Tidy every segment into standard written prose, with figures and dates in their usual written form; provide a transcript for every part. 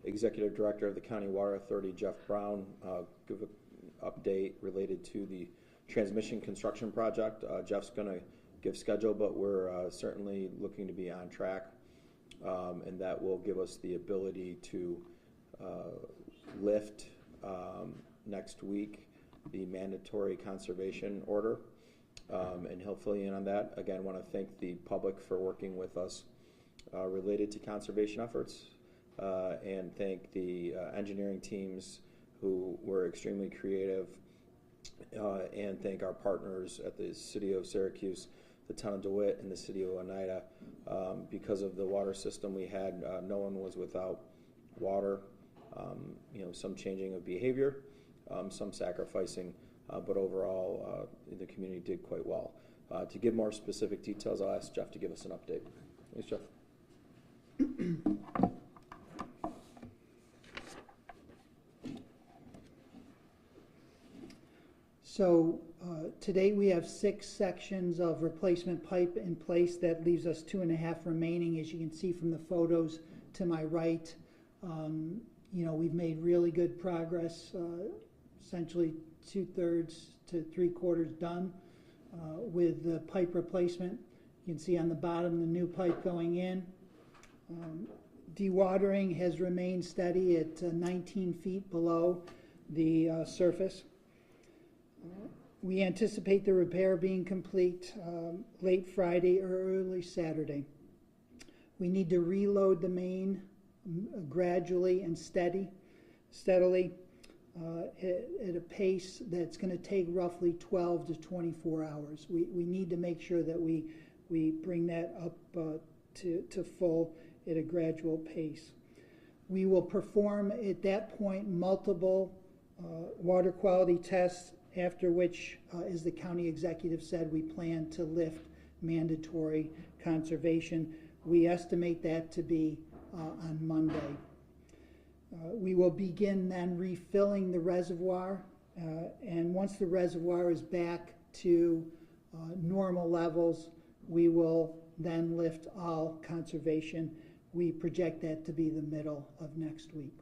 Executive Director of the County Water Authority, Jeff Brown, give an update related to the transmission construction project. Jeff's going to give schedule, but we're certainly looking to be on track, and that will give us the ability to lift next week the mandatory conservation order, and he'll fill you in on that. Again, I want to thank the public for working with us related to conservation efforts, and thank the engineering teams who were extremely creative, and thank our partners at the City of Syracuse, the Town of DeWitt, and the City of Oneida. Because of the water system we had, no one was without water. Some changing of behavior, some sacrificing, but overall the community did quite well. To give more specific details, I'll ask Jeff to give us an update. Thanks, Jeff. So today we have 6 sections of replacement pipe in place. That leaves us 2.5 remaining. As you can see from the photos to my right, we've made really good progress, essentially 2/3 to 3/4 done with the pipe replacement. You can see on the bottom the new pipe going in. Dewatering has remained steady at 19 feet below the surface. We anticipate the repair being complete late Friday or early Saturday. We need to reload the main gradually and steadily at a pace that's going to take roughly 12 to 24 hours. We need to make sure that we bring that up to full at a gradual pace. We will perform at that point multiple water quality tests, after which, as the county executive said, we plan to lift mandatory conservation. We estimate that to be on Monday. We will begin then refilling the reservoir, and once the reservoir is back to normal levels, we will then lift all conservation. We project that to be the middle of next week.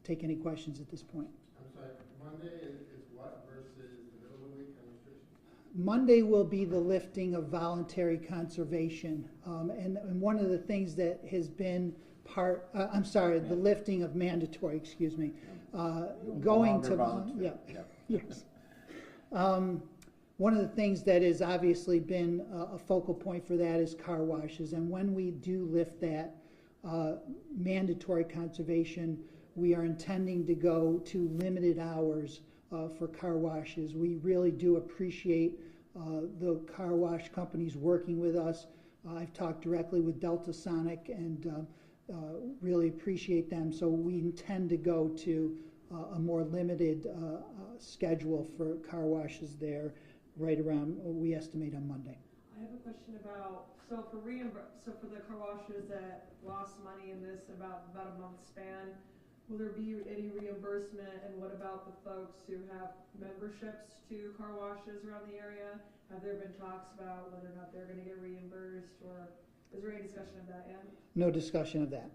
Take any questions at this point. I'm sorry, Monday is what versus the middle of the week conversation? Monday will be the lifting of voluntary conservation. And one of the things that has been the lifting of mandatory, excuse me. Going to, yes. One of the things that has obviously been a focal point for that is car washes. And when we do lift that mandatory conservation, we are intending to go to limited hours for car washes. We really do appreciate the car wash companies working with us. I've talked directly with Delta Sonic and really appreciate them. So we intend to go to a more limited schedule for car washes there right around, we estimate, on Monday. I have a question about, so for the car washes that lost money in this about a month span, will there be any reimbursement? And what about the folks who have memberships to car washes around the area? Have there been talks about whether or not they're going to get reimbursed, or is there any discussion of that yet? No discussion of that.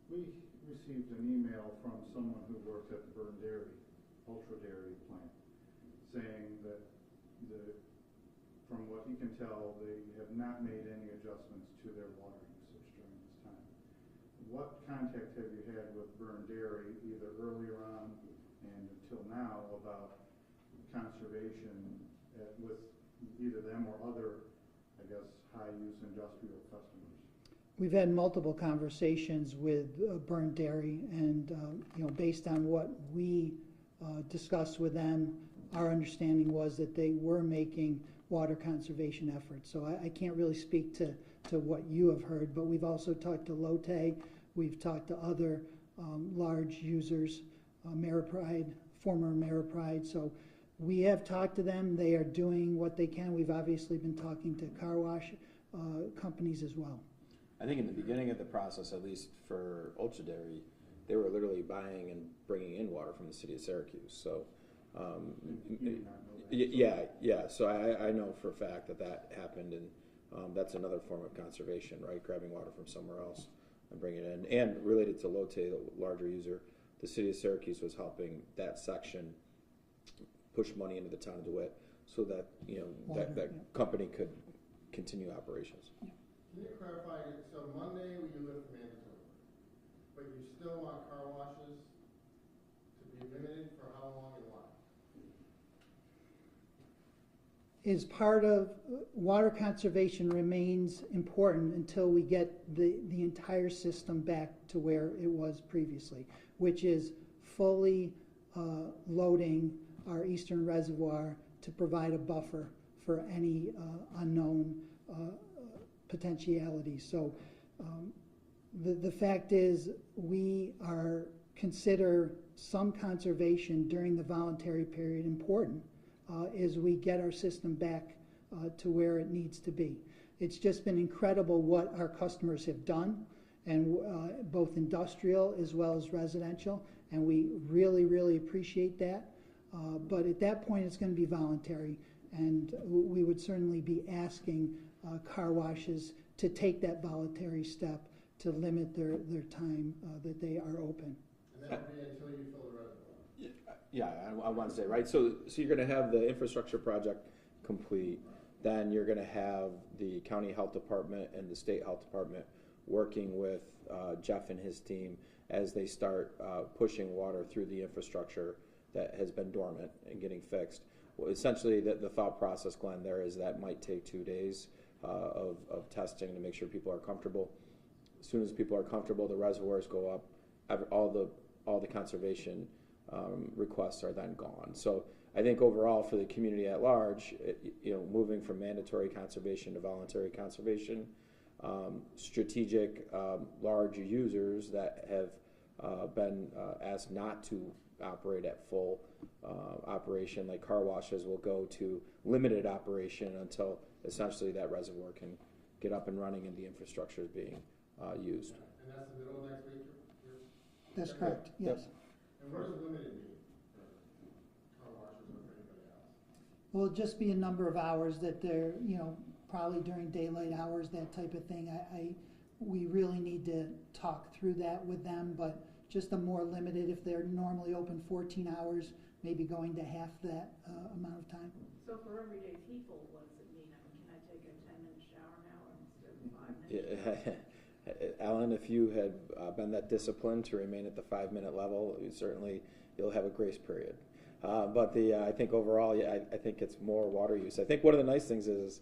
We received an email from someone who works at the Burn Dairy, Ultra Dairy plant, saying that from what he can tell, they have not made any adjustments to their water usage during this time. What contact have you had with Burn Dairy, either earlier on and until now, about conservation with either them or other, I guess, high-use industrial customers? We've had multiple conversations with Burn Dairy, and based on what we discussed with them, our understanding was that they were making water conservation efforts. So I can't really speak to what you have heard, but we've also talked to Lotte, we've talked to other large users, Ameripride, former Ameripride. So we have talked to them. They are doing what they can. We've obviously been talking to car wash companies as well. I think in the beginning of the process, at least for Ultra Dairy, they were literally buying and bringing in water from the city of Syracuse. So, So I know for a fact that happened, and That's another form of conservation, right? Grabbing water from somewhere else and bringing it in. And related to Lotte, the larger user, the city of Syracuse was helping that section push money into the town of DeWitt so that, that company could continue operations. Can you clarify, so Monday you lift mandatory, but you still want car washes to be limited for how long and why? Is part of water conservation remains important until we get the entire system back to where it was previously, which is fully loading our eastern reservoir to provide a buffer for any unknown potentialities. So the fact is we consider some conservation during the voluntary period important. As we get our system back to where it needs to be. It's just been incredible what our customers have done, and both industrial as well as residential, and we really, really appreciate that. But at that point, it's going to be voluntary, and we would certainly be asking car washes to take that voluntary step to limit their time that they are open. And that would be until you fill the reservoir. Yeah, I want to say, right, so you're going to have the infrastructure project complete, then you're going to have the county health department and the state health department working with Jeff and his team as they start pushing water through the infrastructure that has been dormant and getting fixed. Well, essentially, the thought process, Glenn, there is that might take 2 days of testing to make sure people are comfortable. As soon as people are comfortable, the reservoirs go up, all the conservation requests are then gone. So I think overall for the community at large, moving from mandatory conservation to voluntary conservation, strategic large users that have been asked not to operate at full operation, like car washes, will go to limited operation until essentially that reservoir can get up and running and the infrastructure is being used. And that's the middle of next week? That's correct, yes. And what does limited mean for car washes or for anybody else? Will just be a number of hours that they're, probably during daylight hours, that type of thing. We really need to talk through that with them, but just a more limited, if they're normally open 14 hours, maybe going to half that amount of time. So for everyday people, what does it mean? I mean, can I take a 10-minute shower now instead of 5 minutes? Alan, if you had been that disciplined to remain at the 5-minute level, you'll have a grace period. But I think overall, I think it's more water use. I think one of the nice things is,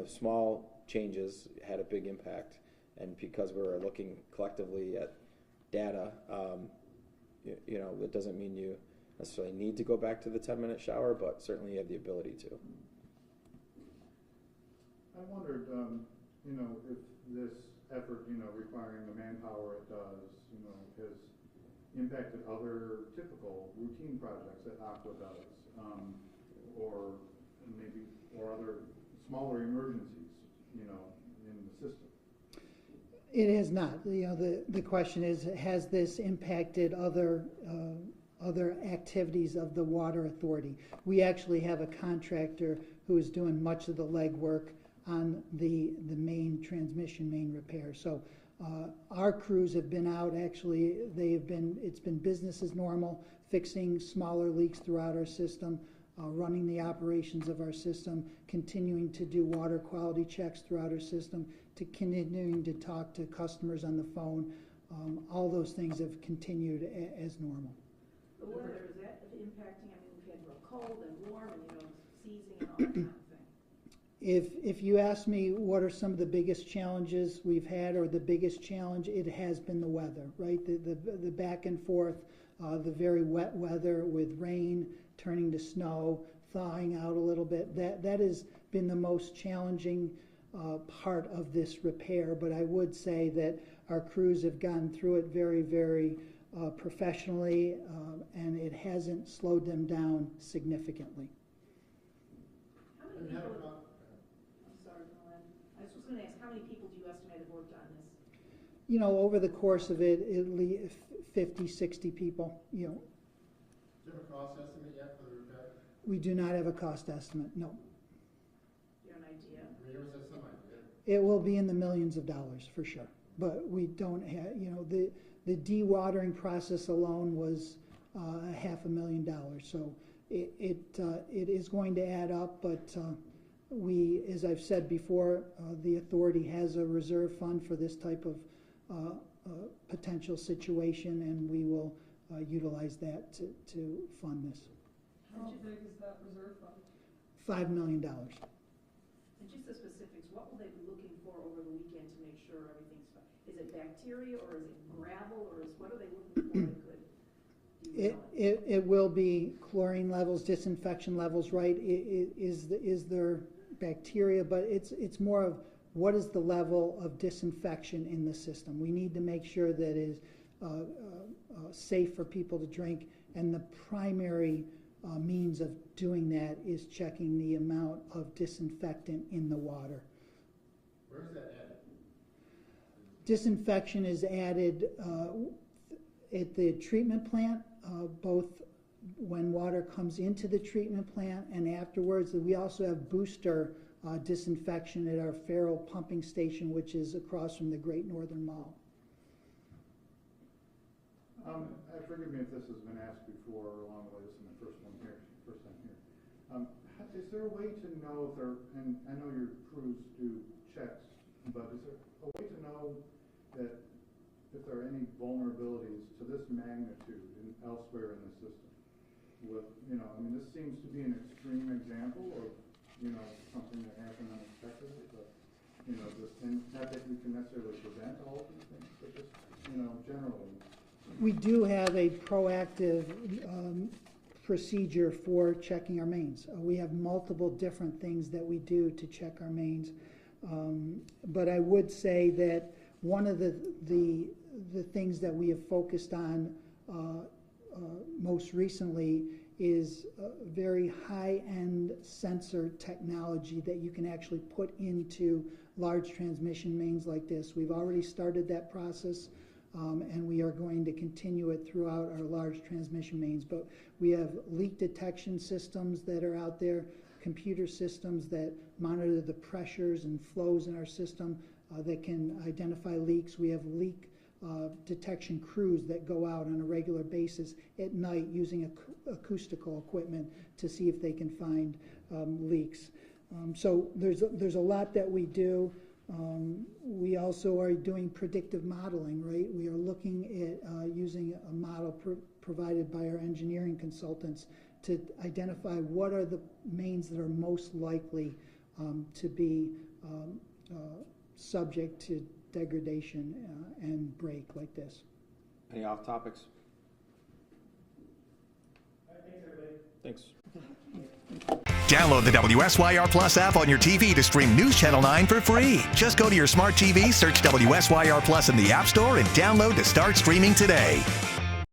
small changes had a big impact, and because we're looking collectively at data, that doesn't mean you necessarily need to go back to the 10-minute shower, but certainly you have the ability to. I wondered, if this effort, requiring the manpower it does, has impacted other typical routine projects that Aqua does, or other smaller emergencies, in the system. It has not. The question is, has this impacted other activities of the water authority? We actually have a contractor who is doing much of the legwork on the main transmission main repair. So our crews have been out. Actually, it's been business as normal, fixing smaller leaks throughout our system, running the operations of our system, continuing to do water quality checks throughout our system, to continuing to talk to customers on the phone. All those things have continued as normal. The weather, is that impacting? I mean, we've had real cold and warm and, seizing and all that kind of thing. If you ask me what are some of the biggest challenges we've had, or the biggest challenge, it has been the weather, right? The back and forth, the very wet weather with rain turning to snow, thawing out a little bit. That has been the most challenging part of this repair. But I would say that our crews have gone through it very, very professionally, and it hasn't slowed them down significantly. How many people? I'm sorry, Glenn. I was just going to ask, how many people do you estimate have worked on this? Over the course of it, at least 50, 60 people. Do you have a cost estimate yet for the repair? We do not have a cost estimate. No. Do you have an idea? I mean, yours has some idea. It will be in the millions of dollars for sure, but we don't have, you know, the dewatering process alone was $500,000. So it is going to add up, but we, as I've said before, the authority has a reserve fund for this type of potential situation, and we will utilize that to fund this. How big is that reserve fund? $5 million. And just the specifics, what will they be looking for over the weekend to make sure everything's fine? Is it bacteria, or is it gravel, or what are they looking for that could? It will be chlorine levels, disinfection levels, right? Is there bacteria? But it's more of what is the level of disinfection in the system. We need to make sure that it is safe for people to drink, and the primary means of doing that is checking the amount of disinfectant in the water. Where is that added? Disinfection is added at the treatment plant, both when water comes into the treatment plant and afterwards. We also have booster disinfection at our Farrell pumping station, which is across from the Great Northern Mall. Forgive me if this has been asked before along the way. This is my first time here. Is there a way to know if there, and I know your crews do checks, but is there a way to know that if there are any vulnerabilities to this magnitude elsewhere in the system? With, you know, I mean, this seems to be an extreme example of, you know, something that happened unexpectedly, but, you know, and not that we can necessarily prevent all of these things, but just, you know, generally. We do have a proactive procedure for checking our mains. We have multiple different things that we do to check our mains. But I would say that one of the things that we have focused on most recently is very high-end sensor technology that you can actually put into large transmission mains like this. We've already started that process. And we are going to continue it throughout our large transmission mains. But we have leak detection systems that are out there, computer systems that monitor the pressures and flows in our system that can identify leaks. We have leak detection crews that go out on a regular basis at night using acoustical equipment to see if they can find leaks. So there's a lot that we do. We also are doing predictive modeling, right? We are looking at using a model provided by our engineering consultants to identify what are the mains that are most likely to be subject to degradation and break like this. Any off topics? Thanks, everybody. Thanks. Download the WSYR Plus app on your TV to stream News Channel 9 for free. Just go to your smart TV, search WSYR Plus in the App Store, and download to start streaming today.